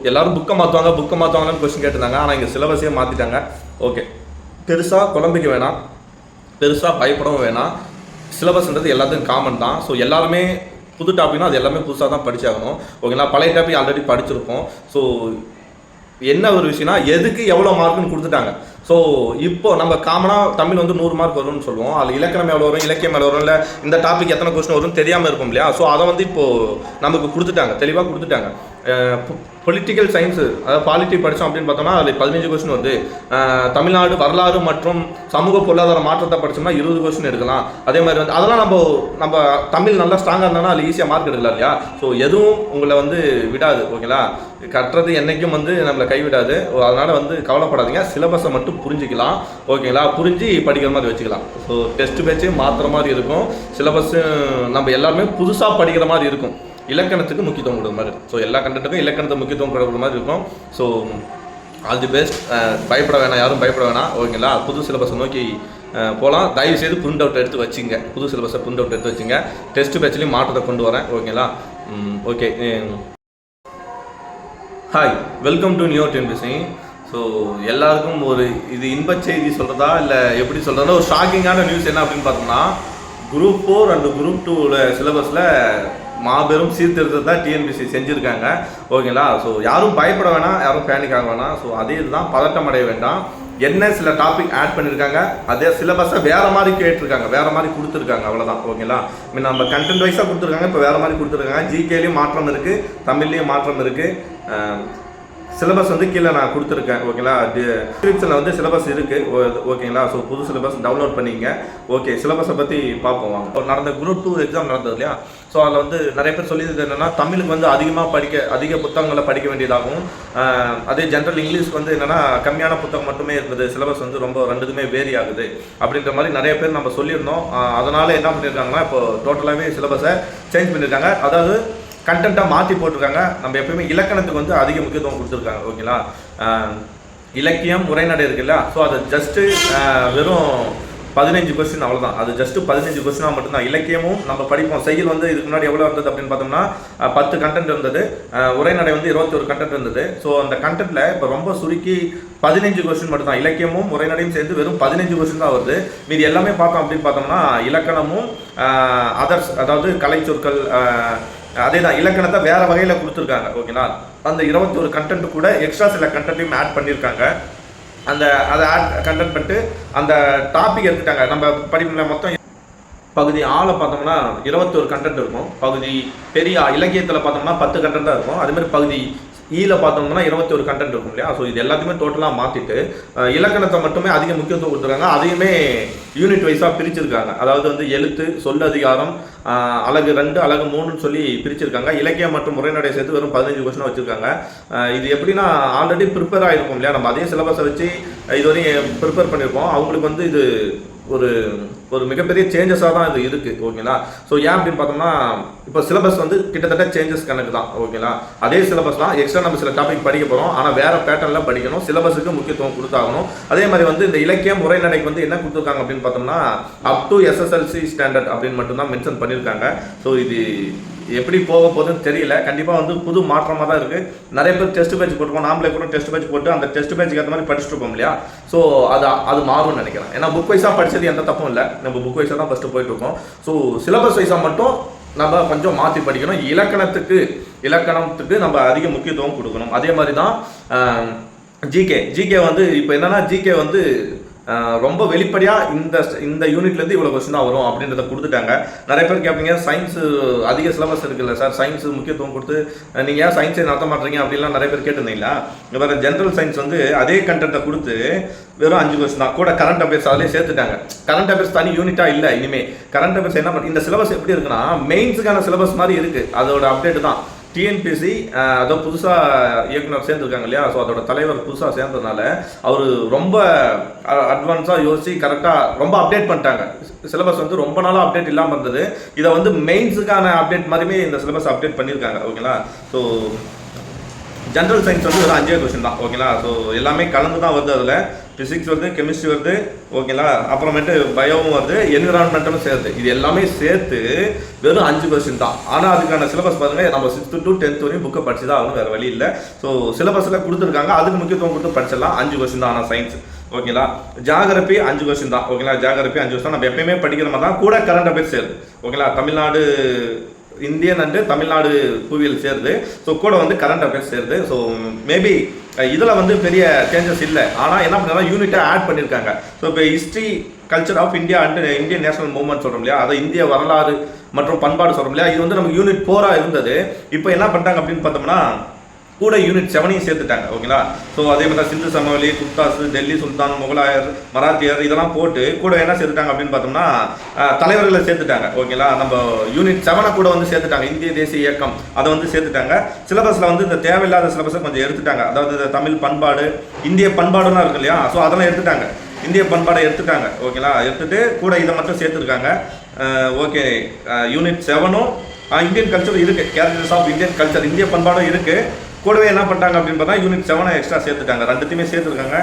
எல்லாரும் புக்கை மாற்றுவாங்கன்னு கொஸ்டின் கேட்டிருந்தாங்க. ஆனால் இங்கே சிலபஸே மாற்றிட்டாங்க. ஓகே, பெருசாக குழம்பிக்க வேணாம், பெருசாக பயப்படவும் வேணாம். சிலபஸ்ன்றது எல்லாத்துக்கும் காமன் தான். ஸோ எல்லாருமே புது டாபிக்னா அது எல்லாமே புதுசாக தான் படிச்சாகணும். ஓகேங்களா, பழைய டாபிக் ஆல்ரெடி படிச்சிருப்போம். ஸோ என்ன ஒரு விஷயம்னா எதுக்கு எவ்வளோ மார்க்குன்னு கொடுத்துட்டாங்க. ஸோ இப்போ நம்ம காமனாக தமிழ் வந்து 100 மார்க் வரும்னு சொல்லுவோம். அதில் இலக்கணம் எவ்வளோ வரும், இலக்கியம் எவ்வளோ வரும், இல்லை இந்த டாபிக் எத்தனை கொஸ்டின் வரும்னு தெரியாமல் இருக்கும் இல்லையா. ஸோ அதை வந்து இப்போது நமக்கு கொடுத்துட்டாங்க, தெளிவாக கொடுத்துட்டாங்க. பொலிட்டிக்கல் சயின்ஸு, அதாவது பாலிட்டி படித்தோம் அப்படின்னு பார்த்தோம்னா அதில் 15 கொஸ்டின் வருது. தமிழ்நாடு வரலாறு மற்றும் சமூக பொருளாதார மாற்றத்தை படித்தோம்னா 20 கொஸ்டின் எடுக்கலாம். அதே மாதிரி வந்து அதெல்லாம் நம்ம தமிழ் நல்லா ஸ்ட்ராங்காக இருந்தாலும் அதில் ஈஸியாக மார்க் எடுக்கலாம் இல்லையா. ஸோ எதுவும் உங்களை வந்து விடாது. ஓகேங்களா, கட்டுறது என்றைக்கும் வந்து நம்மளை கைவிடாது. அதனால் வந்து கவலைப்படாதீங்க, சிலபஸை மட்டும் புரிஞ்சிக்கலாம். ஓகேங்களா, புரிஞ்சு படிக்கிற மாதிரி வச்சுக்கலாம். ஸோ டெஸ்ட் பேட்சே மாற்றுற மாதிரி இருக்கும், சிலபஸ்ஸு நம்ம எல்லாருமே புதுசாக படிக்கிற மாதிரி இருக்கும். இலக்கணத்துக்கு முக்கியத்துவம் கொடுக்குற மாதிரி. ஸோ எல்லா கண்டென்ட்டுக்கும் இலக்கணத்துக்கு முக்கியத்துவம் கொடுக்குற மாதிரி இருக்கும். So all the best. பயப்பட வேணாம், யாரும் பயப்பட வேணாம். ஓகேங்களா, புது சிலபஸை நோக்கி போகலாம். தயவுசெய்து பிரிண்ட் அவுட் எடுத்து வச்சுங்க, புது சிலபஸை பிரிண்ட் அவுட் எடுத்து வச்சுங்க. டெஸ்ட் பேட்ச்லேயும் மாற்றத்தை கொண்டு வரேன். ஓகேங்களா, okay. Hi, welcome to new TNPSC. So எல்லாருக்கும் ஒரு இது இன்பச் செய்தி சொல்கிறதா இல்லை எப்படி சொல்கிறதா, ஒரு ஷாக்கிங்கான நியூஸ் என்ன அப்படின்னு பார்த்தோம்னா, குரூப் 4 அண்ட் குரூப் 2 சிலபஸில் மாபெரும் சீர்திருத்தத்தை தான் டிஎன்பிஎஸ்சி செஞ்சுருக்காங்க. ஓகேங்களா, ஸோ யாரும் பயப்பட வேணாம், யாரும் பேனிக் ஆக வேணாம். ஸோ அதே இதுதான், பதட்டம் அடைய வேண்டாம். என்ன சில டாபிக் ஆட் பண்ணியிருக்காங்க, அதே சிலபஸை வேறு மாதிரி கேட்டிருக்காங்க, வேறு மாதிரி கொடுத்துருக்காங்க, அவ்வளோதான். ஓகேங்களா, நம்ம கண்டென்ட் வைஸாக கொடுத்துருக்காங்க, இப்போ வேறு மாதிரி கொடுத்துருக்காங்க. ஜிகேலையும் மாற்றம் இருக்குது, தமிழ்லேயும் மாற்றம் இருக்குது. சிலபஸ் வந்து கீழே நான் கொடுத்துருக்கேன். ஓகேங்களா, டிஸ்கிரிப்ஷனில் வந்து சிலபஸ் இருக்குது. ஓகேங்களா, ஸோ புது சிலபஸ் டவுன்லோட் பண்ணிங்க. ஓகே, சிலபஸை பற்றி பார்ப்போம் வாங்க. நடந்த குரூப் 2 எக்ஸாம் நடந்தது இல்லையா. ஸோ அதில் வந்து நிறைய பேர் சொல்லியது என்னென்னா, தமிழுக்கு வந்து அதிக புத்தகங்களை படிக்க வேண்டியதாகவும், அதே ஜென்ரல் இங்கிலீஷ்க்கு வந்து என்னென்னா கம்மியான புத்தகம் மட்டுமே இருந்தது, சிலபஸ் வந்து ரொம்ப ரெண்டுக்குமே வேரி ஆகுது அப்படின்ற மாதிரி நிறைய பேர் நம்ம சொல்லியிருந்தோம். அதனால் என்ன பண்ணியிருக்காங்கன்னா, இப்போ டோட்டலாகவே சிலபஸை சேஞ்ச் பண்ணியிருக்காங்க. அதாவது கண்டென்ட்டாக மாற்றி போட்டிருக்காங்க. நம்ம எப்பயுமே இலக்கணத்துக்கு வந்து அதிக முக்கியத்துவம் கொடுத்துருக்காங்க. ஓகேங்களா, இலக்கியம் உரைநடை இருக்குல்ல, ஸோ அது ஜஸ்ட்டு வெறும் 15 கொஸ்டின், அவ்வளோதான். அது ஜஸ்ட்டு 15 கொஸ்டினாக மட்டும்தான். இலக்கியமும் நம்ம படிப்போம். செய்யுள் வந்து இதுக்கு முன்னாடி எவ்வளோ இருந்தது அப்படின்னு பார்த்தோம்னா 10 கண்டென்ட் இருந்தது, உரைநடை வந்து 21 கண்டென்ட் இருந்தது. ஸோ அந்த கண்டென்ட்டில் இப்போ ரொம்ப சுருக்கி 15 கொஸ்டின் மட்டும் தான். இலக்கியமும் உரைநடையும் சேர்ந்து வெறும் 15 கொஸ்டின் தான் வருது. மீதி எல்லாமே பார்த்தோம் அப்படின்னு பார்த்தோம்னா இலக்கணமும் அதர்ஸ், அதாவது கலை சொற்கள், அதே தான். இலக்கணத்தை வேறு வகையில் கொடுத்துருக்காங்க. ஓகேங்களா, அந்த 21 கண்டென்ட் கூட எக்ஸ்ட்ரா சில கண்டென்ட்டையும் ஆட் பண்ணியிருக்காங்க. அதை ஆட் கண்டென்ட் பண்ணிட்டு அந்த டாபிக் எடுத்துட்டாங்க. நம்ம படிப்பில் மொத்தம் பகுதி ஆளை பார்த்தோம்னா 21 கண்டென்ட் இருக்கும். பகுதி பெரிய இலக்கியத்தில் பார்த்தோம்னா 10 கண்டென்ட் தான் இருக்கும். அதே மாதிரி பகுதி ஈல பார்த்தோம்னா 21 கண்டென்ட் இருக்கும் இல்லையா. ஸோ இது எல்லாத்தையுமே டோட்டலாக மாற்றிட்டு இலக்கணத்தை மட்டுமே அதிக முக்கியத்துவம் கொடுத்துருக்காங்க. அதையுமே யூனிட் வைஸாக பிரிச்சிருக்காங்க. அதாவது வந்து எழுத்து, சொல் அதிகாரம், அழகு 2, அழகு 3ன்னு சொல்லி பிரிச்சிருக்காங்க. இலக்கியம் மற்றும் உரைநடை சேர்த்து வெறும் 15 கொஸ்டின் வச்சுருக்காங்க. இது எப்படின்னா, ஆல்ரெடி ப்ரிப்பேர் ஆகிருப்போம் இல்லையா, நம்ம அதே சிலபஸை வச்சு இதுவரையும் ப்ரிப்பேர் பண்ணியிருப்போம். அவங்களுக்கு வந்து இது ஒரு மிகப்பெரிய சேஞ்சஸாக தான் இது இருக்குது. ஓகேங்களா, ஸோ ஏன் அப்படின்னு பார்த்தோம்னா, இப்போ சிலபஸ் வந்து கிட்டத்தட்ட சேஞ்சஸ் கணக்கு தான். ஓகேங்களா, அதே சிலபஸ் தான், எக்ஸ்ட்ரா நம்ம சில டாபிக் படிக்க போகிறோம். ஆனால் வேறு பேட்டர்னில் படிக்கணும், சிலபஸுக்கு முக்கியத்துவம் கொடுத்தாகணும். அதே மாதிரி வந்து இந்த இலக்கியம் உரைநடைக்கு வந்து என்ன கொடுத்துருக்காங்க அப்படின்னு பார்த்தோம்னா, அப் டு SSLC ஸ்டாண்டர்ட் அப்படின்னு மட்டும்தான் மென்ஷன் பண்ணியிருக்காங்க. ஸோ இது எப்படி போக போகுதுன்னு தெரியல. கண்டிப்பாக வந்து புது மாற்றமாக தான் இருக்குது. நிறைய பேர் டெஸ்ட் பேட்ச் போட்டுருக்கோம், நாமளே கூட டெஸ்ட் பேட்ச் போட்டு அந்த டெஸ்ட் பேட்சுக்கு ஏற்ற மாதிரி படிச்சுட்டு இருப்போம் இல்லையா. ஸோ அது மாறும்னு நினைக்கிறேன். ஏன்னா புக் வைஸாக படித்தது எந்த தப்பும் இல்லை, நம்ம புக் வைஸாக தான் ஃபஸ்ட்டு போயிட்டுருக்கோம். ஸோ சிலபஸ் வைஸாக மட்டும் நம்ம கொஞ்சம் மாற்றி படிக்கணும். இலக்கணத்துக்கு நம்ம அதிக முக்கியத்துவம் கொடுக்கணும். அதே மாதிரி தான் ஜிகே வந்து இப்போ என்னென்னா, ஜிகே வந்து ரொம்ப வெளிப்படையாக இந்த யூனிட்லேருந்து இவ்வளோ கொஸ்டின் தான் வரும் அப்படின்றத கொடுத்துட்டாங்க. நிறைய பேர் கேட்பீங்க, சயின்ஸு அதிக சிலபஸ் இருக்குல்ல சார், சயின்ஸு முக்கியத்துவம் கொடுத்து நீங்கள் ஏன் சயின்ஸை நடத்த மாட்டீங்க அப்படின்லாம் நிறைய பேர் கேட்டிருந்தீங்களா. வேறு ஜென்ரல் சயின்ஸ் வந்து அதே கண்டென்ட்டை கொடுத்து வெறும் 5 கொஸ்டின் தான். கூட கரண்ட் அஃபேர்ஸ் அதிலே சேர்த்துட்டாங்க. கரண்ட் அஃபேர்ஸ் தனி யூனிட்டாக இல்லை. இனிமேல் கரண்ட் அஃபேர்ஸ் என்ன பண்ணி இந்த சிலபஸ் எப்படி இருக்குன்னா, மெயின்ஸுக்கான சிலபஸ் மாதிரி இருக்குது. அதோட அப்டேட் தான். டிஎன்பிஎஸ்சி அதோ புதுசாக இயக்குனர் சேர்ந்துருக்காங்க இல்லையா. ஸோ அதோட தலைவர் புதுசாக சேர்ந்ததுனால அவர் ரொம்ப அட்வான்ஸாக யோசித்து கரெக்டாக ரொம்ப அப்டேட் பண்ணிட்டாங்க. சிலபஸ் வந்து ரொம்ப நாளாக அப்டேட் இல்லாமல் இருந்தது. இதை வந்து மெயின்ஸுக்கான அப்டேட் மாதிரியுமே இந்த சிலபஸ் அப்டேட் பண்ணியிருக்காங்க. ஓகேங்களா, ஸோ ஜென்ரல் சயின்ஸ் வந்து ஒரு 5 கொஸ்டின் தான் ஓகேங்களா. ஸோ எல்லாமே கலந்து தான் வருது. அதில் ஃபிசிக்ஸ் வருது, கெமிஸ்ட்ரி வருது ஓகேங்களா, அப்புறமேட்டு பயோவும் வருது, என்விரான்மெண்டலும் சேர்த்து, இது எல்லாமே சேர்த்து வெறும் 5 கொஸ்டின் தான். ஆனால் அதுக்கான சிலபஸ் பாருங்கள், நம்ம 6th to 10th வரையும் புக்கை படிச்சு தான் ஆகணும், வேறு வழி இல்லை. ஸோ சிலபஸில் கொடுத்துருக்காங்க, அதுக்கு முக்கியத்துவம் கொடுத்து படிச்சிடலாம். 5 கொஸ்டின் தான். ஆனால் சயின்ஸ் ஓகேங்களா. ஜாகிரபி 5 கொஸ்டின் தான் ஓகேங்களா. ஜாகிரபி 5 கொஸ்டின் நம்ம எப்பயுமே படிக்கிற மாதிரி தான், கூட கரண்ட் அஃபேர்ஸ் சேருது ஓகேங்களா. தமிழ்நாடு இந்தியன் அண்டு தமிழ்நாடு புவியியல் சேருது. ஸோ கூட வந்து கரண்ட் அஃபேர்ஸ் சேருது. ஸோ மேபி இதில் வந்து பெரிய சேஞ்சஸ் இல்லை. ஆனால் என்ன பண்ணாலும் யூனிட்டை ஆட் பண்ணியிருக்காங்க. ஸோ இப்போ history culture of India and Indian national movement சொல்கிறோம் இல்லையா, அதை இந்திய வரலாறு மற்றும் பண்பாடு சொல்கிறோம் இல்லையா, இது வந்து நமக்கு யூனிட் 4 இருந்தது. இப்போ என்ன பண்ணிட்டாங்க அப்படின்னு பார்த்தோம்னா கூட யூனிட் 7 சேர்த்துட்டாங்க ஓகேங்களா. ஸோ அதே மாதிரி சிந்து சமவெளி, குப்தாஸ், டெல்லி சுல்தான், முகலாயர், மராத்தியர் இதெல்லாம் போட்டு கூட என்ன சேர்த்துட்டாங்க அப்படின்னு பார்த்தோம்னா தலைவர்களை சேர்த்துட்டாங்க ஓகேங்களா. நம்ம யூனிட் 7 கூட வந்து சேர்த்துட்டாங்க. இந்திய தேசிய இயக்கம் அதை வந்து சேர்த்துட்டாங்க. சிலபஸில் வந்து இந்த தேவையில்லாத சிலபஸை கொஞ்சம் எடுத்துட்டாங்க. அதாவது இந்த தமிழ் பண்பாடு, இந்திய பண்பாடுலாம் இருக்கு இல்லையா, ஸோ அதெல்லாம் எடுத்துட்டாங்க. இந்திய பண்பாடை எடுத்துட்டாங்க ஓகேங்களா. எடுத்துட்டு கூட இதை மட்டும் சேர்த்துருக்காங்க. ஓகே, யூனிட் 7 இந்தியன் கல்ச்சர் இருக்குது, கேரக்டர்ஸ் ஆஃப் இந்தியன் கல்ச்சர், இந்திய பண்பாடும் இருக்குது. கூடவே என்ன பண்ணிட்டாங்க அப்படின்னு பார்த்தா யூனிட் 7 எக்ஸ்ட்ரா சேர்த்துட்டாங்க. ரெண்டுத்தையுமே சேர்த்துருக்காங்க.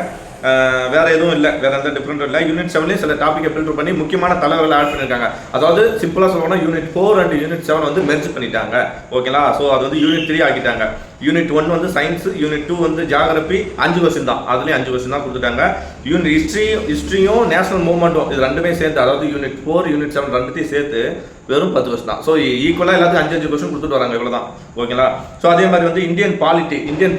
வேற எதுவும் இல்லை, வேற எந்த டிஃப்ரெண்ட்டும் இல்லை. யூனிட் 7 சில டாப்பிக்கை ஃபில்டர் பண்ணி முக்கியமான தலைவர்களை ஆட் பண்ணியிருக்காங்க. அதாவது சிம்பிளாக சொல்லணும்னா யூனிட் 4 அண்ட் யூனிட் 7 வந்து மெர்ஜ் பண்ணிட்டாங்க ஓகேங்களா. ஸோ அது வந்து யூனிட் 3 ஆக்கிட்டாங்க. யூனிட் 1 வந்து சயின்ஸ், யூனிட் 2 வந்து ஜியாகிரபி 5 கொஸ்டின் தான், அதுலேயும் 5 கொஸ்டின் தான் கொடுத்துட்டாங்க. யூனிட் ஹிஸ்ட்ரியும் நேஷனல் மூவ்மெண்ட்டும் இது ரெண்டுமே சேர்த்து, அதாவது யூனிட் 4 யூனிட் 7 ரெண்டுத்தையும் சேர்த்து வெறும் 10 கொஸ்டின் தான். ஸோ ஈக்குவலாக எல்லாத்துக்கும் 5 கொஸ்டின் கொடுத்துட்டு வராங்க, இவ்வளோ தான் ஓகேங்களா. ஸோ அதே மாதிரி வந்து இந்தியன்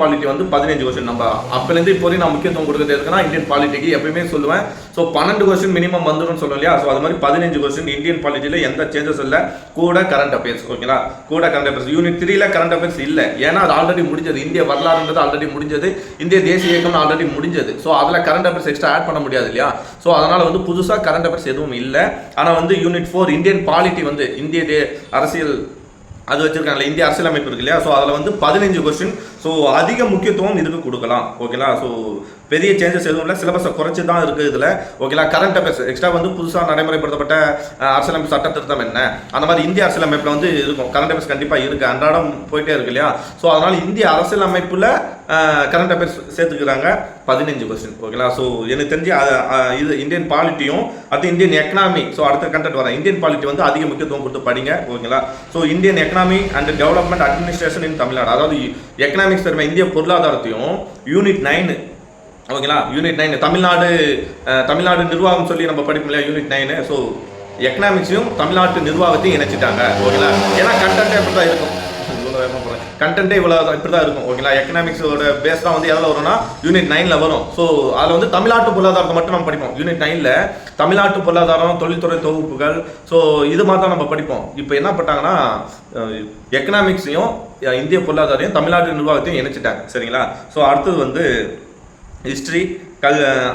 பாலிட்டி வந்து 15 கொஸ்டின். நம்ம அப்போலேருந்து இப்போ வரையும் நான் முக்கியத்துவம் கொடுக்குறது இருக்குன்னா இந்தியன் பாலிட்டிக்கு எப்பயுமே சொல்லுவேன். ஸோ 12 கொஸ்டின் மினிமம் வந்துடும் சொல்லுவோம் இல்லையா. ஸோ அது மாதிரி 15 கொஸ்டின் இந்தியன் பாலிட்டியில் எந்த சேஞ்சஸ் இல்லை. கூட கரண்ட் அஃபேர்ஸ் ஓகேங்களா. கூட current affairs unit 3 current affairs இல்லை, ஏன்னா அது ஆல்ரெடி முடிஞ்சது. இந்திய வரலாறுன்றது ஆல்ரெடி முடிஞ்சது, இந்திய தேசிய இயக்கம் ஆல்ரெடி முடிஞ்சது. ஸோ அதில் கரண்ட் அஃபேர்ஸ் எக்ஸ்ட்ரா ஆட் பண்ண முடியாது இல்லையா. ஸோ அதனால் வந்து புதுசாக கரண்ட் அஃபேர்ஸ் எதுவும் இல்லை. ஆனால் வந்து யூனிட் 4 இந்தியன் பாலிட்டி வந்து இந்திய அரசியல் அது வச்சிருக்காங்க, இந்திய அரசியலமைப்பு இருக்கு இல்லையா. ஸோ அதில் வந்து 15 கொஸ்டின். ஸோ அதிக முக்கியத்துவம் இதுக்கு கொடுக்கலாம் ஓகேங்களா. ஸோ பெரிய சேஞ்சஸ் எதுவும் இல்லை, சிலபஸை குறைச்சி தான் இருக்குது இதில் ஓகேங்களா. கரண்ட் அஃபேர்ஸ் எக்ஸ்ட்ரா வந்து புதுசாக நடைமுறைப்படுத்தப்பட்ட அரசியலமைப்பு சட்ட திருத்தம் என்ன, அந்த மாதிரி இந்திய அரசியலமைப்பில் வந்து இருக்கும் கரண்ட் அஃபேர்ஸ் கண்டிப்பாக இருக்குது, அன்றாடம் போயிட்டே இருக்கு இல்லையா. ஸோ அதனால் இந்திய அரசியலமைப்பில் கரண்ட் அஃபேர்ஸ் சேர்த்துக்கிறாங்க 15 கொஸ்டின் ஓகேங்களா. ஸோ எனக்கு தெரிஞ்சு இது இந்தியன் பாலிட்டியும் அது இந்தியன் எக்கனாமி. ஸோ அடுத்த கண்டென்ட் வரேன். இந்தியன் பாலிட்டி வந்து அதிக முக்கியத்துவம் கொடுத்து படிங்க ஓகேங்களா. So Indian economy and development administration இன் தமிழ்நாடு, அதாவது எக்கனாமிக்ஸ் பெருமை இந்திய பொருளாதாரத்தையும் யூனிட் 9 ஓகேங்களா. யூனிட் 9 தமிழ்நாடு நிர்வாகம் சொல்லி நம்ம படிப்போம் இல்லையா யூனிட் 9. ஸோ எக்கனாமிக்ஸையும் தமிழ்நாட்டு நிர்வாகத்தையும் இணைச்சிட்டாங்க ஓகேங்களா. ஏன்னா கண்டென்ட்டே இப்படி தான் இருக்கும், கண்டென்ட்டே இவ்வளோ இப்படி தான் இருக்கும் ஓகேங்களா. எக்கனாமிக்ஸோட பேஸ் தான் வந்து எதில் வரும்னா யூனிட் 9 வரும். ஸோ அதில் வந்து தமிழ்நாட்டு பொருளாதாரத்தை மட்டும் நம்ம படிப்போம். யூனிட் 9 தமிழ்நாட்டு பொருளாதாரம், தொழில்துறை தொகுப்புகள், ஸோ இது மாதிரி தான் நம்ம படிப்போம். இப்போ என்ன பண்ணிட்டாங்கன்னா எக்கனாமிக்ஸையும் இந்திய பொருளாதாரையும் தமிழ்நாட்டு நிர்வாகத்தையும் இணைச்சிட்டாங்க சரிங்களா. ஸோ அடுத்தது வந்து ஹிஸ்ட்ரி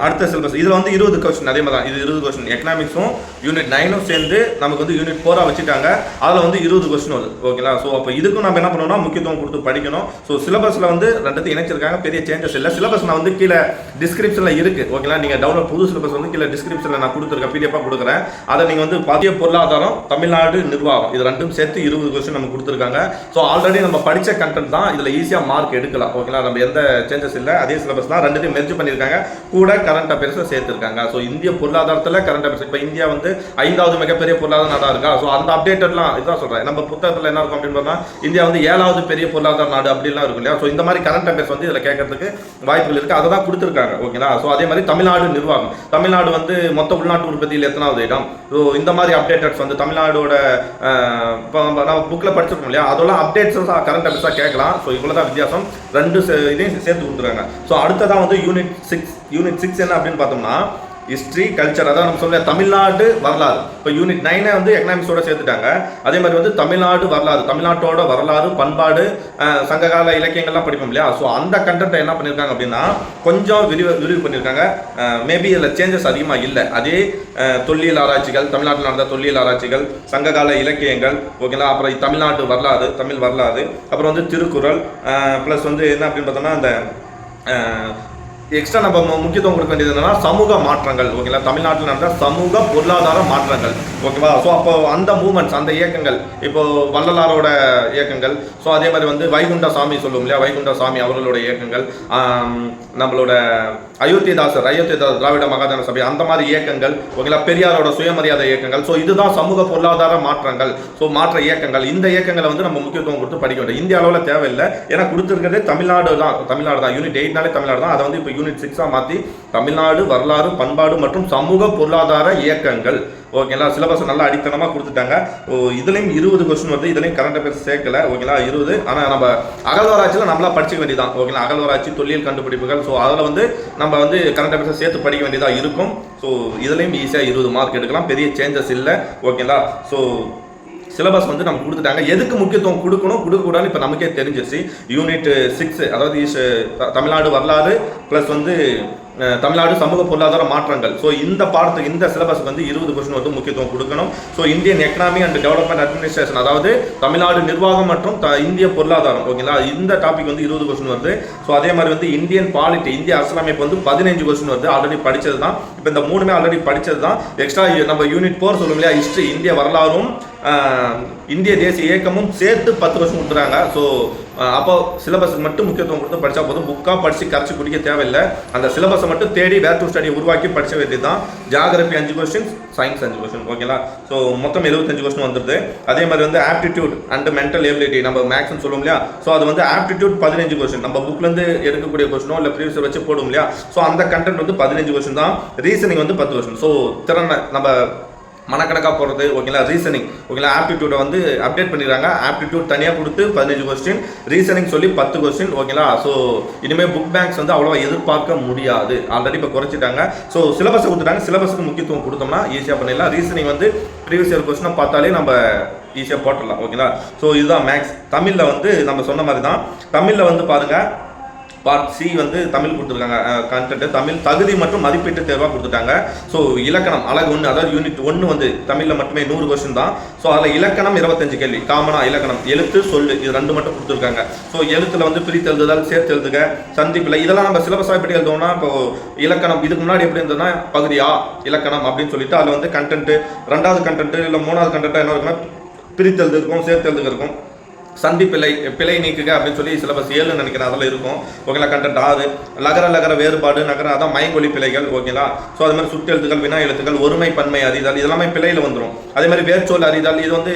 அடுத்த சிலபஸ். இதில் வந்து 20 கொஸ்டின் அதே மாதிரி தான். இது 20 கொஸ்டின் எக்கனாமிக்ஸும் யூனிட் 9 சேர்ந்து நமக்கு வந்து யூனிட் 4 வச்சுட்டாங்க. அதில் வந்து 20 கொஸ்டின் வருது ஓகேங்களா. ஸோ அப்போ இதுக்கும் நம்ம என்ன பண்ணணும்னா முக்கியத்துவம் கொடுத்து படிக்கணும். ஸோ சிலபஸில் வந்து ரெண்டுத்தையும் இணைச்சிருக்காங்க, பெரிய சேஞ்சஸ் இல்லை. சிலபஸ் நான் வந்து கீழே டிஸ்கிரிப்ஷனில் இருக்குது ஓகேங்களா. நீங்கள் டவுன்லோட் புது சிலபஸ் வந்து கீழே டிஸ்கிரிப்ஷனில் நான் கொடுத்துருக்கேன், பிடிஎஃபாக கொடுக்குறேன். அதை நீங்கள் வந்து பாத்திய பொருளாதாரம், தமிழ்நாடு நிர்வாகம் இது ரெண்டும் சேர்த்து 20 கொஸ்டின் நம்ம கொடுத்துருக்காங்க. ஸோ ஆல்ரெடி நம்ம படித்த கண்டென்ட் தான், இதில் ஈஸியாக மார்க் எடுக்கலாம் ஓகேங்களா. நம்ம எந்த சேஞ்சஸ் இல்லை, அதே சிலபஸ் தான். ரெண்டுத்தையும் மெர்ஜ் பண்ணியிருக்காங்க, கூட கரண்ட் அஃபேர்ஸை சேர்த்துருக்காங்க. ஸோ இந்திய பொருளாதாரத்தில் கரண்ட் அஃபேர்ஸ். இப்போ இந்தியா வந்து 5வது மிகப்பெரிய பொருளாதார நாடாக இருக்கா. ஸோ அந்த அப்டேட்டட்லாம் இதுதான் சொல்கிறேன். நம்ம புத்தகத்தில் என்ன இருக்கும் அப்படின்னு பார்த்தா இந்தியா வந்து 7வது பெரிய பொருளாதார நாடு அப்படிலாம் இருக்கும் இல்லையா. ஸோ இந்த மாதிரி கரண்ட் அஃபேர்ஸ் வந்து இதில் கேட்கறதுக்கு வாய்ப்புகள் இருக்குது, அதை தான் கொடுத்துருக்காங்க ஓகேங்களா. ஸோ அதே மாதிரி தமிழ்நாடு நிர்வாகம், தமிழ்நாடு வந்து மொத்த உள்நாட்டு உற்பத்தியில் எத்தனாவது இடம். ஸோ இந்த மாதிரி அப்டேட்டட்ஸ் வந்து தமிழ்நாடோட இப்போ நம்ம புக்கில் படிச்சிருக்கோம் இல்லையா, அதெல்லாம் அப்டேட்ஸாக கரண்ட் அஃபேர்ஸாக கேட்கலாம். ஸோ இவ்வளோ தான் வித்தியாசம், ரெண்டு இதையும் சேர்த்து கொடுத்துருக்காங்க. ஸோ அடுத்ததான் வந்து யூனிட் 6 என்ன அப்படின்னு பார்த்தோம்னா ஹிஸ்ட்ரி கல்ச்சர், அதான் நம்ம சொல்ல தமிழ்நாடு வரலாறு. இப்போ யூனிட் 9 வந்து எக்கனாமிக்ஸோட சேர்த்துட்டாங்க. அதே மாதிரி வந்து தமிழ்நாடு வரலாறு, தமிழ்நாட்டோட வரலாறு, பண்பாடு, சங்ககால இலக்கியங்கள்லாம் படிப்போம் இல்லையா. ஸோ அந்த கண்டென்ட்டை என்ன பண்ணியிருக்காங்க அப்படின்னா கொஞ்சம் விரிவு பண்ணியிருக்காங்க. மேபி இதில் சேஞ்சஸ் அதிகமாக இல்லை. அதே தொல்லியல் ஆராய்ச்சிகள், தமிழ்நாட்டில் நடந்த தொல்லியல் ஆராய்ச்சிகள், சங்ககால இலக்கியங்கள் ஓகேங்களா. அப்புறம் தமிழ்நாட்டு வரலாறு, தமிழ் வரலாறு, அப்புறம் வந்து திருக்குறள் ப்ளஸ் வந்து என்ன அப்படின்னு பார்த்தோம்னா அந்த எக்ஸ்ட்ரா நம்ம முக்கியத்துவம் கொடுக்க வேண்டியது என்னன்னா சமூக மாற்றங்கள். ஓகேங்களா, தமிழ்நாட்டில் நடந்த சமூக பொருளாதார மாற்றங்கள். ஓகேவா, ஸோ அப்போ அந்த மூமெண்ட்ஸ், அந்த இயக்கங்கள், இப்போ வள்ளலாரோட இயக்கங்கள், ஸோ அதே மாதிரி வந்து வைகுண்ட சாமி சொல்லுவோம் இல்லையா, வைகுண்ட சாமி அவர்களோட இயக்கங்கள், நம்மளோட அயோத்திதாசர் திராவிட மகாஜன சபை, அந்த மாதிரி இயக்கங்கள். ஓகேங்களா, பெரியாரோட சுயமரியாதை இயக்கங்கள். ஸோ இதுதான் சமூக பொருளாதார மாற்றங்கள், ஸோ மாற்ற இயக்கங்கள். இந்த இயக்கங்களை வந்து நம்ம முக்கியத்துவம் கொடுத்து படிக்க வேண்டும். இந்திய அளவில் தேவையில்லை, ஏன்னா கொடுத்துருக்கிறதே தமிழ்நாடு தான். யூனிட் 8 தமிழ்நாடு தான். அதை வந்து இப்போ யூனிட் 6 மாற்றி தமிழ்நாடு வரலாறு, பண்பாடு மற்றும் சமூக பொருளாதார இயக்கங்கள். ஓகேங்களா, சிலபஸ் நல்லா அடித்தனமாக கொடுத்துட்டாங்க. இதுலையும் 20 கொஸ்டின் வருது. இதுலையும் கரண்ட் அஃபேர்ஸ் சேர்க்கல. ஓகேங்களா, 20. ஆனால் நம்ம அகழ்வாராய்ச்சியில் நம்மளா படிச்சுக்க வேண்டியதான். ஓகேங்களா, அகழ்வாராய்ச்சி, தொல்லியல் கண்டுபிடிப்புகள், ஸோ அதில் வந்து நம்ம வந்து கரண்ட் அஃபேர்ஸை சேர்த்து படிக்க வேண்டியதாக இருக்கும். ஸோ இதுலையும் ஈஸியாக 20 மார்க் எடுக்கலாம். பெரிய சேஞ்சஸ் இல்லை. ஓகேங்களா, ஸோ சிலபஸ் வந்து நம்ம கொடுத்துட்டாங்க. எதுக்கு முக்கியத்துவம் கொடுக்கணும் கொடுக்கக்கூடாதுன்னு இப்போ நமக்கே தெரிஞ்சிச்சு. யூனிட் 6, அதாவது தமிழ்நாடு வரலாறு ப்ளஸ் வந்து தமிழ்நாடு சமூக பொருளாதார மாற்றங்கள். ஸோ இந்த பாடத்துக்கு, இந்த சிலபஸ்க்கு வந்து 20 கொஸ்டின் வந்து முக்கியத்துவம் கொடுக்கணும். So Indian economy and development administration, அதாவது தமிழ்நாடு நிர்வாகம் மற்றும் இந்திய பொருளாதாரம். ஓகேங்களா, இந்த டாபிக் வந்து 20 கொஸ்டின் வருது. ஸோ அதே மாதிரி வந்து இந்தியன் பாலிட்டி, இந்திய அரசியலமைப்பு வந்து 15 கொஸ்டின் வருது. ஆல்ரெடி படித்தது தான். இப்போ இந்த 3மே ஆல்ரெடி படித்தது தான். எக்ஸ்ட்ரா நம்ம யூனிட் 4 சொல்லுவோம் இல்லையா, ஹிஸ்ட்ரி, இந்திய வரலாறும் இந்திய தேசிய இயக்கமும் சேர்த்து 10 கொஸ்டின் கொடுத்துறாங்க. ஸோ அப்போ சிலபஸுக்கு மட்டும் முக்கியத்துவம் கொடுத்து படித்தா போதும். புக்காக படித்து கரைச்சி குடிக்க தேவையில்லை. அந்த சிலபஸை மட்டும் தேடி வேர் டு ஸ்டடி உருவாக்கி படித்த வேண்டியது தான். Geography 5 question, science 5 question. ஓகேங்களா, ஸோ மொத்தம் 75 கொஸ்டின் வந்துடுது. அதே மாதிரி வந்து ஆப்டிடியூட் அண்ட் மென்டல் எபிலிட்டி, நம்ம மேக்ஸ்னு சொல்லுவோம் இல்லையா, ஸோ அது வந்து ஆப்டிடியூட் 15 கொஸ்டின். நம்ம புக்லேருந்து எடுக்கக்கூடிய கொஸ்டினோ இல்லை ப்ரீவியஸ் வச்சு போடும் இல்லையா, ஸோ அந்த கண்டென்ட் வந்து 15 கொஸ்டின் தான். ரீசனிங் வந்து 10 கொஸ்டின். ஸோ திறனை நம்ம மனக்கணக்காக போகிறது. ஓகேங்களா, ரீசனிங், ஓகேங்களா, ஆப்டிடியூடை வந்து அப்டேட் பண்ணிடுறாங்க. ஆப்டிடியூட் தனியாக கொடுத்து 15 கொஸ்டின், ரீசனிங் சொல்லி 10 கொஸ்டின். ஓகேங்களா, ஸோ இனிமேல் புக் பேங்க்ஸ் வந்து அவ்வளோவா எதிர்பார்க்க முடியாது. ஆல்ரெடி இப்போ குறைச்சிட்டாங்க. ஸோ சிலபஸை கொடுத்துட்டாங்க. சிலபஸுக்கு முக்கியத்துவம் கொடுத்தோம்னா ஈஸியாக பண்ணிடலாம். ரீசனிங் வந்து ப்ரீவியஸ் இயர் கொஸ்டினை பார்த்தாலே நம்ம ஈஸியாக போட்டுடலாம். ஓகேங்களா, ஸோ இதுதான் மேக்ஸ். தமிழில் வந்து நம்ம சொன்ன மாதிரி தான். தமிழில் வந்து பாருங்கள், பார்ட் சி வந்து தமிழ் கொடுத்துருக்காங்க. கண்டென்ட் தமிழ் தகுதி மற்றும் மதிப்பீட்டு தேர்வாக கொடுத்துட்டாங்க. ஸோ இலக்கணம் அழகு 1, அதாவது யூனிட் 1 வந்து தமிழில் மட்டுமே 100 கொஸ்டின் தான். ஸோ அதில் இலக்கணம் 25 கேள்வி. காமனாக இலக்கணம், எழுத்து, சொல்லு, இது 2 மட்டும் கொடுத்துருக்காங்க. ஸோ எழுத்தில் வந்து பிரித்து எழுதுதல், சேர்த்து எழுதுக, சந்திப்பில், இதெல்லாம் நம்ம சிலபஸாக எப்படி எழுதுவோம்னா, இப்போ இலக்கணம் இதுக்கு முன்னாடி எப்படி இருந்ததுன்னா பகுதி ஆ இலக்கணம் அப்படின்னு சொல்லிட்டு அதில் வந்து கண்டென்ட் 2வது கண்டென்ட் இல்லை 3வது கண்டென்ட்டாக என்ன இருக்குன்னா பிரித்து எழுது இருக்கும், சேர்த்து எழுதுக இருக்கும். சந்தி பிழை நீக்குக அப்படின்னு சொல்லி சிலபஸ் 7 நினைக்கிறேன், அதில் இருக்கும். ஓகேங்களா, கண்டென்ட் 6. லகர வேறுபாடு, நகர, அதான் மயங்கொலி பிழைகள். ஓகேங்களா, ஸோ அது மாதிரி சுட்டு எழுத்துக்கள், வினா எழுத்துக்கள், ஒருமை பன்மை அறிதல், இதெல்லாமே பிழையில் வந்துடும். அதே மாதிரி வேர்ச்சொல் அறிதல், இது வந்து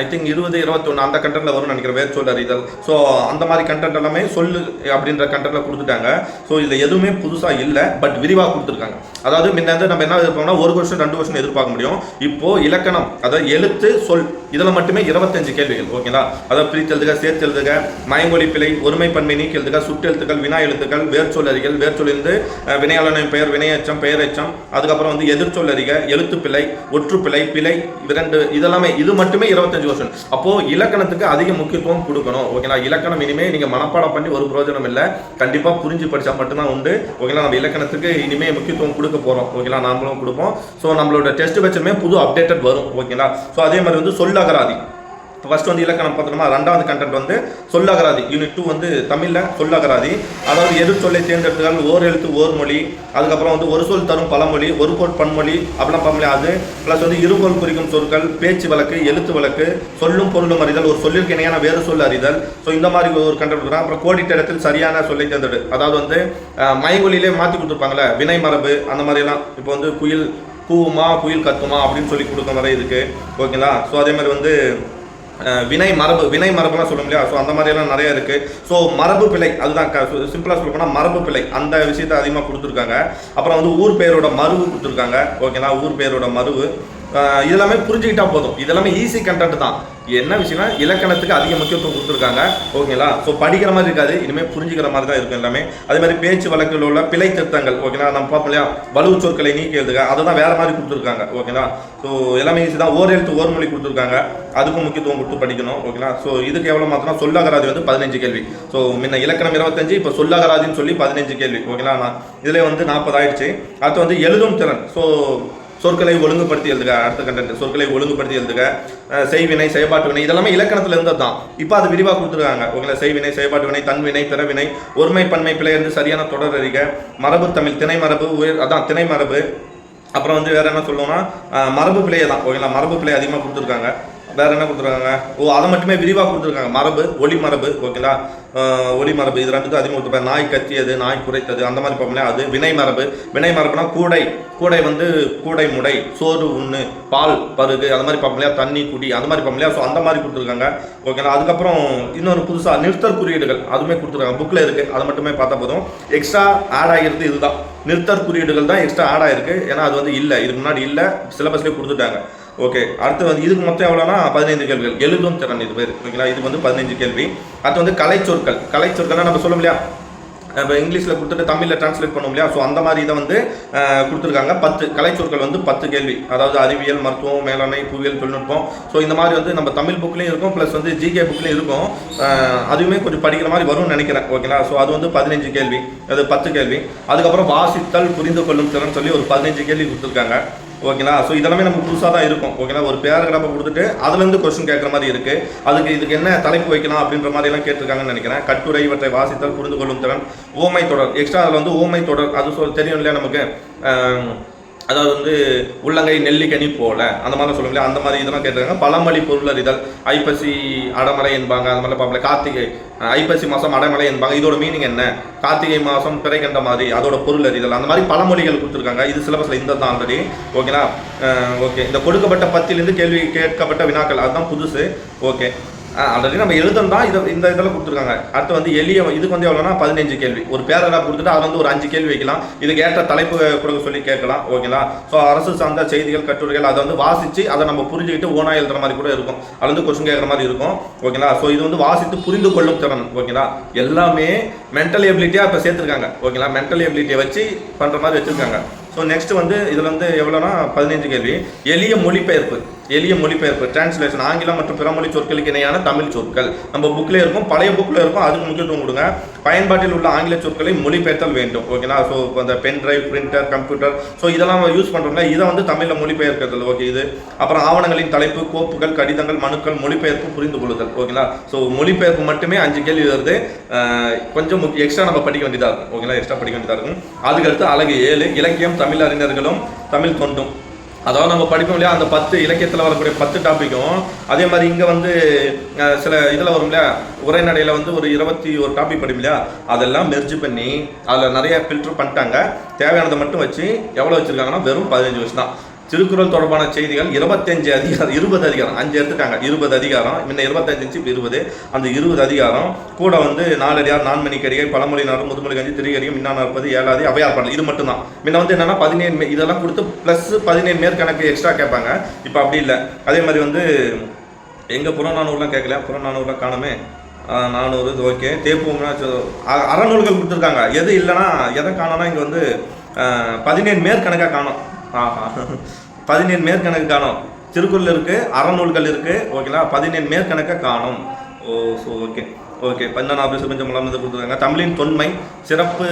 ஐ திங்க் 20, 21 அந்த கண்டென்ட்டில் வரும்னு நினைக்கிறேன், வேர்ச்சொல் அறிதல். ஸோ அந்த மாதிரி கண்டென்ட் எல்லாமே சொல்லு அப்படின்ற கண்டென்ட்டில் கொடுத்துட்டாங்க. ஸோ இதில் எதுவுமே புதுசாக இல்லை, பட் விரிவாக கொடுத்துருக்காங்க. அதாவது முன்ன வந்து நம்ம என்ன எதிர்பார்க்கோம்னா 1 கொஸ்டின் 2 கொஸ்டின் எதிர்பார்க்க முடியும். இப்போது இலக்கணம், அதாவது எழுத்து, சொல், இதில் மட்டுமே 25 கேள்விகள். ஓகேங்களா, அதாவது பிரித்து எழுதுக, சேர்த்து எழுதுக, மயங்கொலி பிழை, ஒருமை பன்மை நீக்கி எழுதுக, சுட்டு எழுத்துக்கள், வினா எழுத்துக்கள், வேர்ச்சொல் அறிகள், வேர்ச்சொலிருந்து வினையாளனின் பெயர், வினையச்சம், பெயரெச்சம், அதுக்கப்புறம் வந்து எதிர்ச்சொல் அறிக, எழுத்து பிழை, ஒற்றுப்பிழை, பிழை, 2 இதெல்லாமே, இது மட்டுமே 25 கொஸ்டின். அப்போ இலக்கணத்துக்கு அதிக முக்கியத்துவம் கொடுக்கணும். ஓகேங்களா, இலக்கணம் இனிமே நீங்க மனப்பாடம் பண்ணி ஒரு பிரயோஜனம் இல்லை, கண்டிப்பா புரிஞ்சு படிச்சா மட்டும்தான் உண்டு. ஓகேங்களா, நம்ம இலக்கணத்துக்கு இனிமே முக்கியத்துவம் கொடுக்க போறோம். ஓகேங்களா, நாமளும் கொடுப்போம். ஸோ நம்மளோட டெஸ்ட் வச்சுமே புது அப்டேட்டட் வரும். ஓகேங்களா, ஸோ அதே மாதிரி வந்து சொல்லகராதி, ஃபர்ஸ்ட் வந்து இலக்கணம் பார்த்தோம்னா 2வது கண்டென்ட் வந்து சொல்லகராதி. யூனிட் 2 வந்து தமிழில் சொல்லகராதி, அதாவது எதிர்ச்சொல்லை தேர்ந்தெடுத்துகள், ஓர் எழுத்து ஓர் மொழி, அதுக்கப்புறம் வந்து ஒரு சொல் தரும் பழமொழி, ஒரு கோட் பன்மொழி, அப்படிலாம் பழமொழி, அது ப்ளஸ் வந்து இருகோல் குறிக்கும் சொற்கள், பேச்சு வழக்கு, எழுத்து வழக்கு, சொல்லும் பொருளும் அறிதல், ஒரு சொல்லிற்கு இணையான வேறு சொல் அறிதல். ஸோ இந்த மாதிரி ஒரு கண்டென்ட் கொடுக்குறாங்க. அப்புறம் கோடிட்ட இடத்தில் சரியான சொல்லை தேர்ந்தெடு, அதாவது வந்து மயங்கொலியிலே மாற்றி கொடுத்துருப்பாங்களே வினை மரபு, அந்த மாதிரிலாம். இப்போ வந்து குயில் கூவுமா, குயில் கத்துமா அப்படின்னு சொல்லி கொடுக்க மாதிரி இருக்கு. ஓகேங்களா, ஸோ அதே மாதிரி வந்து வினை மரபுலாம் சொல்லும் இல்லையா, ஸோ அந்த மாதிரியெல்லாம் நிறைய இருக்குது. ஸோ மரபு பிழை, அதுதான் சிம்பிளாக சொல்ல போனால் மரபு பிழை, அந்த விஷயத்தை அதிகமாக கொடுத்துருக்காங்க. அப்புறம் வந்து ஊர் பெயரோட மருவு கொடுத்துருக்காங்க. ஓகேங்களா, ஊர் பெயரோட மருவு, இதெல்லாமே புரிஞ்சுக்கிட்டா போதும். இதெல்லாமே ஈஸி கண்டென்ட் தான். என்ன விஷயம்னா இலக்கணத்துக்கு அதிக முக்கியத்துவம் கொடுத்துருக்காங்க. ஓகேங்களா, ஸோ படிக்கிற மாதிரி இருக்காது, இனிமேல் புரிஞ்சுக்கிற மாதிரி தான் இருக்கும் எல்லாமே. அதே மாதிரி பேச்சு வழக்கில் உள்ள பிழை திருத்தங்கள். ஓகேங்களா, நம்ம பார்ப்போம் இல்லையா, வலுவு சொற்களை நீக்கி எழுதுக, அதை தான் வேறு மாதிரி கொடுத்துருக்காங்க. ஓகேங்களா, ஸோ எல்லாமே ஈஸி தான். ஓர் எழுத்து ஓர் மொழி கொடுத்துருக்காங்க, அதுக்கும் முக்கியத்துவம் கொடுத்து படிக்கணும். ஓகேங்களா, ஸோ இதுக்கு எவ்வளோ மாத்திரம் சொல்லகராதி வந்து 15 கேள்வி. ஸோ முன்ன இலக்கணம் 25, இப்போ சொல்லகராதின்னு சொல்லி 15 கேள்வி. ஓகேங்களா, இதில் வந்து 40 ஆயிடுச்சு. அடுத்து வந்து எழுதும் திறன். ஸோ சொற்களை ஒழுங்குபடுத்தி எழுதுக. அடுத்த கண்டென்ட் சொற்களை ஒழுங்குபடுத்தி எழுதுக. செய்வினை, செயற்பாட்டு வினை இதெல்லாமே இலக்கணத்தில் இருந்தது தான். இப்போ அது விரிவாக கொடுத்துருக்காங்க. ஓகேங்களா, செய்வினை, செயற்பாட்டு வினை, தன்வினை, பிறவினை, ஒருமை பன்மை பிழை இருந்து சரியான தொடர் அறிக, மரபு தமிழ், திணை மரபு, திணை மரபு. அப்புறம் வந்து வேற என்ன சொல்லுவோம்னா மரபு பிழையை தான். ஓகேங்களா, மரபு பிழை அதிகமாக கொடுத்துருக்காங்க. வேற என்ன கொடுத்துருக்காங்க? அதை மட்டுமே விரிவாக கொடுத்துருக்காங்க. மரபு, ஒளி மரபு. ஓகேங்களா, ஒளி மரபு இது ரெண்டுக்கும் அதிகமாக கொடுத்துருப்பாங்க. நாய் கத்தியது, நாய் குறைத்தது, அந்த மாதிரி பார்ப்போம்ல. அது வினை மரபு. வினை மரபுனா கூடை, கூடை வந்து கூடை முடை, சோறு உண்ணு, பால் பருகு, அந்த மாதிரி பார்ப்போம்லையா, தண்ணி குடி, அந்த மாதிரி பார்ப்போம்லையா. ஸோ அந்த மாதிரி கொடுத்துருக்காங்க. ஓகேங்களா, அதுக்கப்புறம் இன்னொரு புதுசாக நிறுத்தற் குறியீடுகள் அதுவுமே கொடுத்துருக்காங்க. புக்கில் இருக்குது, அதை மட்டுமே பார்த்தா போதும். எக்ஸ்ட்ரா ஆட் ஆகிருது இதுதான். நிறுத்தற் குறியீடுகள் தான் எக்ஸ்ட்ரா ஆட் ஆகிருக்கு. ஏன்னா அது வந்து இல்லை, இதுக்கு முன்னாடி இல்லை, சிலபஸ்லேயே கொடுத்துட்டாங்க. ஓகே, அடுத்து வந்து இதுக்கு மொத்தம் எவ்வளோனா 15 கேள்விகள். எழுதும் திறன் இது பேர். ஓகேங்களா, இது வந்து 15 கேள்வி. அடுத்து வந்து கலைச்சொற்கள். கலைச்சொற்கள்லாம் நம்ம சொல்ல முடியா, இப்போ இங்கிலீஷில் கொடுத்துட்டு தமிழில் டிரான்ஸ்லேட் பண்ணோம் இல்லையா. ஸோ அந்த மாதிரி இதை வந்து கொடுத்துருக்காங்க. 10 கலைச்சொற்கள் வந்து 10 கேள்வி. அதாவது அறிவியல், மருத்துவம், மேலாண்மை, புவியியல், தொழில்நுட்பம். ஸோ இந்த மாதிரி வந்து நம்ம தமிழ் புக்லேயும் இருக்கும், ப்ளஸ் வந்து ஜிகே புக்லேயும் இருக்கும். அதுவுமே கொஞ்சம் படிக்கிற மாதிரி வரும்னு நினைக்கிறேன். ஓகேங்களா, ஸோ அது வந்து 15 கேள்வி, அது 10 கேள்வி. அதுக்கப்புறம் வாசித்தல், புரிந்து கொள்ளும் திறன் சொல்லி ஒரு 15 கேள்வி கொடுத்துருக்காங்க. ஓகேங்களா, ஸோ இதெல்லாமே நமக்கு புதுசாக தான் இருக்கும். ஓகேங்களா, ஒரு பேராகிராஃபை கொடுத்துட்டு அதுலேருந்து கொஸ்டின் கேட்குற மாதிரி இருக்குது. இதுக்கு என்ன தலைப்பு வைக்கலாம் அப்படின்ற மாதிரி எல்லாம் கேட்டிருக்காங்கன்னு நினைக்கிறேன். கட்டுரை, இவற்றை வாசித்தல், புரிந்து கொள்ளும் திறன், ஓமை தொடர். எக்ஸ்ட்ரா அதில் வந்து ஓமை தொடர் அது தெரியும் இல்லையா நமக்கு. அதாவது வந்து உள்ளங்கை நெல்லிக்கனி போல அந்த மாதிரி சொல்லுங்களா, அந்த மாதிரி இதெல்லாம் கேட்டிருக்காங்க. பழமொழி பொருளறிதல், ஐப்பசி அடமலை என்பாங்க, அந்த மாதிரிலாம் பார்ப்பல. கார்த்திகை, ஐப்பசி மாதம் அடமலை என்பாங்க, இதோட மீனிங் என்ன, கார்த்திகை மாதம் பிறை கண்ட மாதிரி, அதோட பொருள் அறிதல், அந்த மாதிரி பழமொழிகள் கொடுத்துருக்காங்க. இது சிலபஸில் இந்த தான் ஆல்ரெடி. ஓகேங்களா, ஓகே. இந்த கொடுக்கப்பட்ட 10லேருந்து கேள்வி கேட்கப்பட்ட வினாக்கள் அதுதான் புதுசு. ஓகே, ஆல்ரெடி நம்ம எழுதணும் தான். இந்த இதில் கொடுத்துருக்காங்க. அடுத்து வந்து எளிய, இதுக்கு வந்து எவ்வளோனா 15 கேள்வி. ஒரு பேராகிராஃப் கொடுத்துட்டு அதில் வந்து ஒரு 5 கேள்வி வைக்கலாம். இதுக்கு ஏற்ற தலைப்பு கொடுக்க சொல்லி கேட்கலாம். ஓகேங்களா, ஸோ அரசு சார்ந்த செய்திகள், கட்டுரைகள் அதை வந்து வாசித்து அதை நம்ம புரிஞ்சுக்கிட்டு ஓனா எழுதுற மாதிரி கூட இருக்கும். அது வந்து கொஸ்டின் கேட்குற மாதிரி இருக்கும். ஓகேங்களா, ஸோ இது வந்து வாசித்து புரிந்து கொள்ளும் திறன். ஓகேங்களா, எல்லாமே மென்டல் எபிலிட்டியாக இப்போ சேர்த்துருக்காங்க. ஓகேங்களா, மென்டல் எபிலிட்டியை வச்சு பண்ணுற மாதிரி வச்சுருக்காங்க. ஸோ நெக்ஸ்ட் வந்து இதில் வந்து எவ்வளோனா 15 கேள்வி. எளிய மொழிபெயர்ப்பு, எளிய மொழிபெயர்ப்பு, டிரான்ஸ்லேஷன், ஆங்கிலம் மற்றும் பிற மொழி சொற்களுக்கு இணையான தமிழ் சொற்கள். நம்ம புக்கில் இருக்கும், பழைய புக்கில் இருக்கும், அதுக்கு முக்கியத்துவம் கொடுங்க. பயன்பாட்டில் உள்ள ஆங்கில சொற்களை மொழிபெயர்த்தல் வேண்டும். ஓகேங்களா, ஸோ அந்த pen drive, printer, computer, so இதெல்லாம் யூஸ் பண்ணுறோம்ல, இதை வந்து தமிழில் மொழிபெயர்க்கிறது. ஓகே, இது அப்புறம் ஆவணங்களின் தலைப்பு, கோப்புகள், கடிதங்கள், மனுக்கள், மொழிபெயர்ப்பு, புரிந்து கொள்ளுதல். ஓகேங்களா, ஸோ மொழிபெயர்ப்பு மட்டுமே 5 கேள்வி வருது. கொஞ்சம் எக்ஸ்ட்ரா நம்ம படிக்க வேண்டியதாக இருக்கும். ஓகேங்களா, எக்ஸ்ட்ரா படிக்க வேண்டியதாக இருக்கும். அதுக்கடுத்து அழகு 7 இலக்கியம், தமிழ் அறிஞர்களும் தமிழ் தொண்டும். அதாவது நம்ம படிப்போம் இல்லையா, அந்த 10 இலக்கியத்தில் வரக்கூடிய 10 டாப்பிக்கும் அதே மாதிரி இங்கே வந்து சில இதில் வரும் இல்லையா, உரைநடையில் வந்து ஒரு 21 டாபிக் படிப்போம் இல்லையா, அதெல்லாம் மெர்ஜ் பண்ணி அதில் நிறைய ஃபில்டர் பண்ணிட்டாங்க. தேவையானதை மட்டும் வச்சு எவ்வளோ வச்சுருக்காங்கன்னா வெறும் 15 வருஷம் தான். திருக்குறள் தொடர்பான செய்திகள் 25 அதிகாரம், 20 அதிகாரம், 5 எடுத்துட்டாங்க. 20 அதிகாரம், முன்ன 25 இப்போ 20. அந்த 20 அதிகாரம் கூட வந்து 4 அடியார், 4 மணிக்கடிகை, பழமொழி நாடு, முதுமொழி கஞ்சி, திரிகரியம், இன்னா 40, 7 அவையார் பாடல், இது மட்டும் தான். முன்ன வந்து என்னன்னா 17 இதெல்லாம் கொடுத்து ப்ளஸ் 17 மேற்கணக்கு எக்ஸ்ட்ரா கேட்பாங்க. இப்போ அப்படி இல்லை. அதே மாதிரி வந்து எங்கள் புறநானூறுலாம் கேட்கல, புறநானூறுலாம் காணுமே. 400 ஓகே. தேப்புனா அறநூல்கள் கொடுத்துருக்காங்க. எது இல்லைன்னா எதை காணோன்னா இங்கே வந்து 17 மேற்கணக்காக காணும். 17 மேற்கணக்கு காணும். திருக்குறள் இருக்குது, அறநூல்கள் இருக்குது. ஓகேங்களா, 17 மேற்கணக்காக காணும். So okay okay. 14 கொஞ்சம் முலாம் கொடுத்துருக்காங்க. தமிழின் தொன்மை சிறப்பு,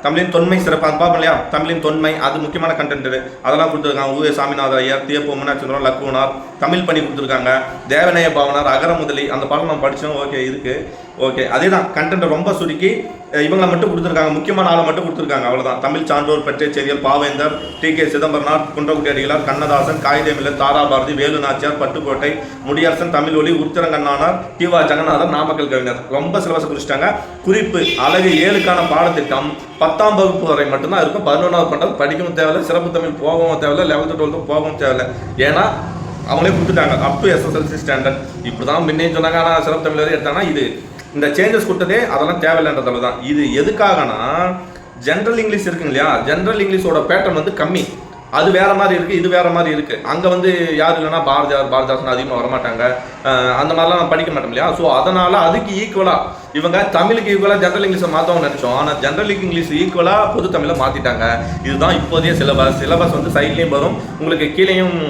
தமிழின் தொன்மை சிறப்பு அது பார்ப்போம் இல்லையா, தமிழின் தொன்மை அது முக்கியமான கண்டென்ட். அதெல்லாம் கொடுத்துருக்காங்க. உவே சாமிநாத ஐயர், தியப்பு மீனாட்சிபுரம், லக்குனார், தமிழ் பண்ணி கொடுத்துருக்காங்க. தேவநேய பாவனார், அகர முதலி, அந்த பாடம் நம்ம படித்தோம். ஓகே இருக்குது. ஓகே, அதே தான் கண்டென்ட்டை ரொம்ப சுருக்கி இவங்களை மட்டும் கொடுத்துருக்காங்க. முக்கியமான ஆளை மட்டும் கொடுத்துருக்காங்க, அவ்வளோதான். தமிழ் சான்றோர், பெற்றச்செறியல், பாவேந்தர், டி.கே. சிதம்பரனார், குன்றக்குடி அடிகளார், கண்ணதாசன், காகிதமில்லர், தாராபாரதி, வேலு நாச்சியார், பட்டுக்கோட்டை, முடியரசன், தமிழ் ஒலி, உருத்திரங்கண்ணானார், டி.வா. ஜெகநாதன், நாமக்கல் கவிஞர். ரொம்ப சிலபஸ் குறிச்சிட்டாங்க. குறிப்பு அழகு 7க்கான பாடத்திட்டம் 10ஆம் வகுப்பு வரை மட்டும்தான் இருக்கும். 11ஆவது பட்டம் படிக்கவும் தேவையில்லை, சிறப்பு தமிழ் போகவும் தேவையில்லை, 11th 12th போகவும் தேவையில்லை. ஏன்னா அவங்களே கொடுத்துட்டாங்க அப் டு SSLC ஸ்டாண்டர்ட். இப்படி தான் முன்னே சொன்னாங்க. ஆனால் சிறப்பு தமிழ் வரை எடுத்தாங்கன்னா இது இந்த சேஞ்சஸ் கொடுத்ததே அதெல்லாம் தேவையில்லைன்றதால தான். இது எதுக்காகனா ஜென்ரல் இங்கிலீஷ் இருக்குங்க இல்லையா, ஜென்ரல் இங்கிலீஷோட பேட்டர்ன் வந்து கம்மி. அது வேற மாதிரி இருக்குது, இது வேற மாதிரி இருக்குது. அங்கே வந்து யார் இல்லைன்னா பாரதிதாசன் அதிகமாக வரமாட்டாங்க. அந்த மாதிரிலாம் நம்ம படிக்க மாட்டோம் இல்லையா. ஸோ அதனால் அதுக்கு ஈக்குவலாக இவங்க தமிழுக்கு ஈக்குவலாக ஜென்ரல் இங்கிலீஷை மாற்றவும் நினச்சோம். ஆனால் ஜென்ரல் இங்கிலீஷ் ஈக்குவலாக பொது தமிழை மாற்றிட்டாங்க. இதுதான் இப்போதைய சிலபஸ் வந்து சைட்லேயும் வரும், உங்களுக்கு கீழேயும்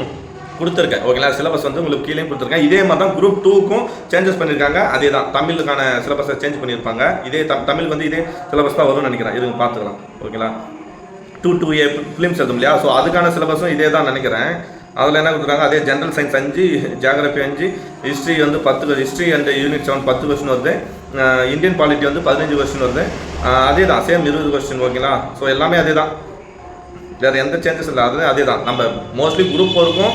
கொடுத்துருக்கேன். ஓகேங்களா, சிலபஸ் வந்து உங்களுக்கு கீழே கொடுத்துருக்கேன். இதே மாதிரி தான் குரூப் 2க்கும் சேஞ்சஸ் பண்ணியிருக்காங்க. அதே தான் தமிழுக்கான சிலபஸை சேஞ்ச் பண்ணியிருப்பாங்க. இதே தமிழுக்கு வந்து இதே சிலபஸ் தான் வரும்னு நினைக்கிறேன். இதுங்க பார்த்துக்கலாம். ஓகேங்களா, 2A ஃபிலிம்ஸ் எழுதும் இல்லையா, ஸோ அதுக்கான சிலபஸும் இதே தான் நினைக்கிறேன். அதில் என்ன கொடுத்துருக்காங்க, அதே ஜென்ரல் சயின்ஸ் 5, ஜியாகிரபி 5, ஹிஸ்ட்ரி வந்து 10, ஹிஸ்ட்ரி அண்ட் யூனிட் 7 10 கொஸ்டின் வருது, இந்தியன் பாலிட்டி வந்து 15 கொஸ்டின் வருது. அதே தான், சேம் 20 கொஸ்டின். ஓகேங்களா, ஸோ எல்லாமே அதே தான், வேறு எந்த சேஞ்சஸ் இல்லை. அதே தான். நம்ம மோஸ்ட்லி குரூப் 4க்கும்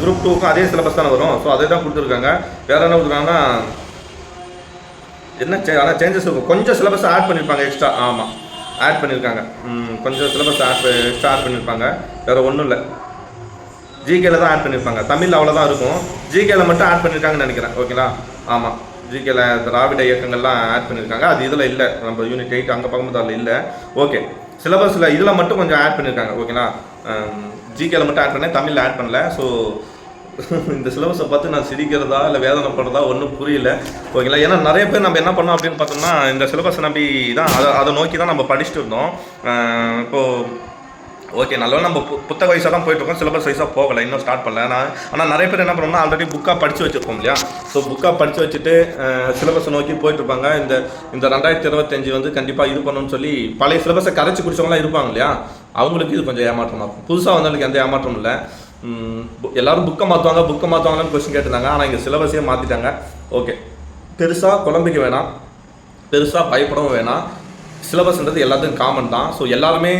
குரூப் 2க்கும் அதே சிலபஸ் தானே வரும். ஸோ அதே தான் கொடுத்துருக்காங்க. வேறு என்ன கொடுத்துருக்காங்கன்னா என்ன ஆனால் சேஞ்சஸ் இருக்கும், கொஞ்சம் சிலபஸ் ஆட் பண்ணியிருப்பாங்க எக்ஸ்ட்ரா. ஆமாம், ஆட் பண்ணியிருக்காங்க, கொஞ்சம் சிலபஸ் எக்ஸ்ட்ரா ஆட் பண்ணியிருப்பாங்க, வேறு ஒன்றும் இல்லை. ஜிகேல தான் ஆட் பண்ணியிருப்பாங்க, தமிழ் அவ்வளோதான் இருக்கும், ஜிகேல மட்டும் ஆட் பண்ணியிருக்காங்கன்னு நினைக்கிறேன். ஓகேங்களா, ஆமாம், ஜிகேல திராவிட இயக்கங்கள்லாம் ஆட் பண்ணியிருக்காங்க. அது இதில் இல்லை, நம்ம யூனிட் 8 அங்கே பார்க்கும்போது அதில் இல்லை. ஓகே, சிலபஸில் இதில் மட்டும் கொஞ்சம் ஆட் பண்ணியிருக்காங்க. ஓகேங்களா, ஜிகேல மட்டும் ஆட் பண்ணேன், தமிழில் ஆட் பண்ணல. ஸோ இந்த சிலபஸை பார்த்து நான் சிரிக்கிறதா இல்லை வேதனைப்படுறதா ஒன்றும் புரியல. ஓகேங்களா, ஏன்னா நிறைய பேர் நம்ம என்ன பண்ணோம் அப்படின்னு பார்த்தோம்னா, இந்த சிலபஸை நம்பி தான் அதை நோக்கி தான் நம்ம படிச்சுட்டு இருந்தோம். இப்போது ஓகே, நல்லா நம்ம புத்தக வயசாக தான் போயிட்டுருக்கோம், சிலபஸ் வயசாக போகலை, இன்னும் ஸ்டார்ட் பண்ணல. ஆனால் நிறைய பேர் என்ன பண்ணோம்னா ஆல்ரெடி புக்காக படித்து வச்சுருப்போம் இல்லையா. ஸோ புக்காக படித்து வச்சுட்டு சிலபஸை நோக்கி போயிட்டுருப்பாங்க. இந்த 2025 வந்து கண்டிப்பாக இது பண்ணணும்னு சொல்லி பழைய சிலபஸை கரைச்சி குடிச்சவங்களாம் இருப்பாங்க இல்லையா, அவங்களுக்கு இது கொஞ்சம் ஏமாற்றமாக இருக்கும். புதுசாக வந்தவங்களுக்கு எந்த ஏமாற்றம் இல்லை. எல்லோரும் புக்கை மாற்றுவாங்கன்னு கொஸ்டின் கேட்டிருந்தாங்க. ஆனால் இங்கே சிலபஸே மாற்றிட்டாங்க. ஓகே, பெருசாக குழம்பிக்க வேணாம், பெருசாக பயப்படவும் வேணாம். சிலபஸ்ன்றது எல்லாத்துக்கும் காமன் தான். ஸோ எல்லாருமே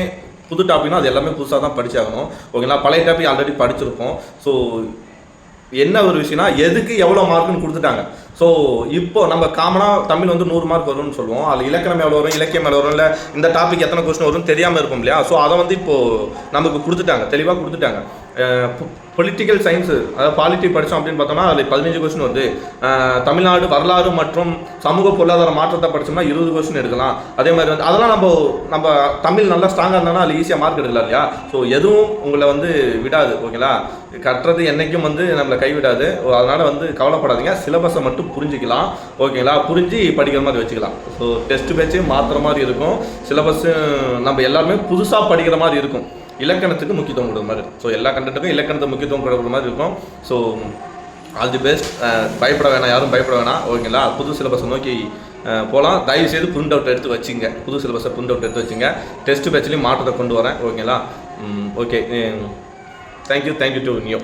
புது டாபிக்னா அது எல்லாமே புதுசாக தான் படிச்சாகணும். ஓகேங்களா, பழைய டாபிக் ஆல்ரெடி படிச்சிருப்போம். ஸோ என்ன ஒரு விஷயம்னா, எதுக்கு எவ்வளோ மார்க்குன்னு கொடுத்துட்டாங்க. ஸோ இப்போ நம்ம காமனாக தமிழ் வந்து 100 மார்க் வரும்னு சொல்லுவோம். அதில் இலக்கணம் எவ்வளோ வரும், இலக்கியம் எவ்வளோ வரும், இல்லை இந்த டாபிக் எத்தனை கொஸ்டின் வரும்னு தெரியாமல் இருக்கும் இல்லையா. ஸோ அதை வந்து இப்போது நமக்கு கொடுத்துட்டாங்க, தெளிவாக கொடுத்துட்டாங்க. பொலிட்டிக்கல் சயின்ஸு, அதாவது பாலிட்டி படித்தோம் அப்படின்னு பார்த்தோம்னா அதில் 15 கொஸ்டின் வருது. தமிழ்நாடு வரலாறு மற்றும் சமூக பொருளாதார மாற்றத்தை படித்தோம்னா 20 கொஸ்டின் எடுக்கலாம். அதே மாதிரி வந்து அதெல்லாம் நம்ம தமிழ் நல்லா ஸ்ட்ராங்காக இருந்தாலும் அதில் ஈஸியாக மார்க் எடுக்கலாம் இல்லையா. ஸோ எதுவும் உங்களை வந்து விடாது. ஓகேங்களா, கட்டுறது என்றைக்கும் வந்து நம்மளை கைவிடாது. அதனால் வந்து கவலைப்படாதீங்க, சிலபஸை மட்டும் புரிஞ்சிக்கலாம். ஓகேங்களா, புரிஞ்சு படிக்கிற மாதிரி வச்சுக்கலாம். ஸோ டெஸ்ட் பேட்சு மாற்றுற மாதிரி இருக்கும், சிலபஸ்ஸு நம்ம எல்லாருமே புதுசாக படிக்கிற மாதிரி இருக்கும். இலக்கணத்துக்கு முக்கியத்துவம் கொடுக்குற மாதிரி இருக்கும். ஸோ எல்லா கண்டென்ட்டுக்கும் இலக்கணத்துக்கு முக்கியத்துவம் கொடுக்குற மாதிரி இருக்கும். So all the best. பயப்பட வேணாம், யாரும் பயப்பட வேணாம். ஓகேங்களா, புது சிலபஸை நோக்கி போகலாம். தயவுசெய்து பிரிண்ட் அவுட் எடுத்து வச்சுங்க, புது சிலபஸை பிரிண்ட் அவுட் எடுத்து வச்சுங்க. டெஸ்ட் பேட்ச்லேயும் மாற்றத்தை கொண்டு வரேன். ஓகேங்களா, ஓகே, தேங்க்யூ டு நியோ.